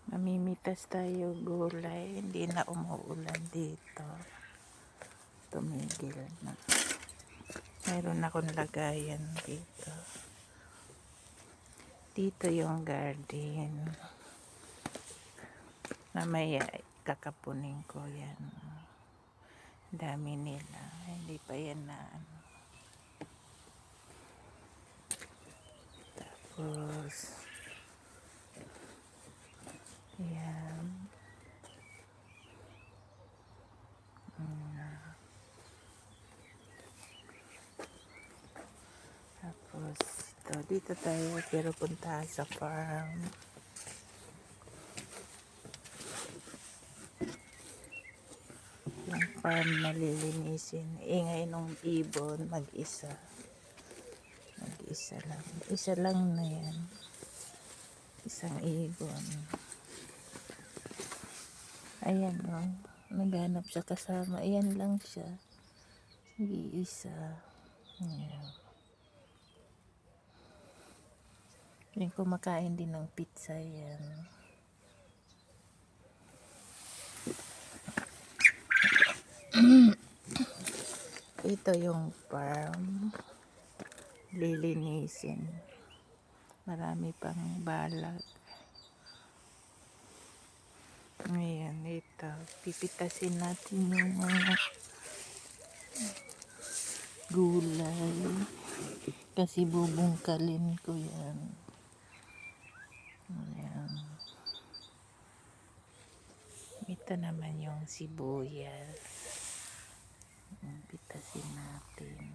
Namimitas tayo gulay, hindi na umuulan dito. Tumigil na. Mayroon akong lagayan dito. Dito yung garden. Mamaya kakapunin ko yan. Dami nila. Hindi pa yan na ano. Tapos yan. Tapos dito tayo pero punta sa farm. Yung farm na lilinisin. Ingay nung ibon mag-isa. Mag-isa lang. Isa lang na yan. Isang ibon. Ayan o. Naghanap siya kasama. Ayan lang siya. Nag-iisa. Ayan. Yung kumakain din ng pizza yan. Ito yung farm. Lilinisin. Marami pang balag. Ayan, ito. Pipitasin natin yung mga gulay. Kasi bubungkalin ko yan. Ayan. Ito naman yung sibuyas. Pitasin natin.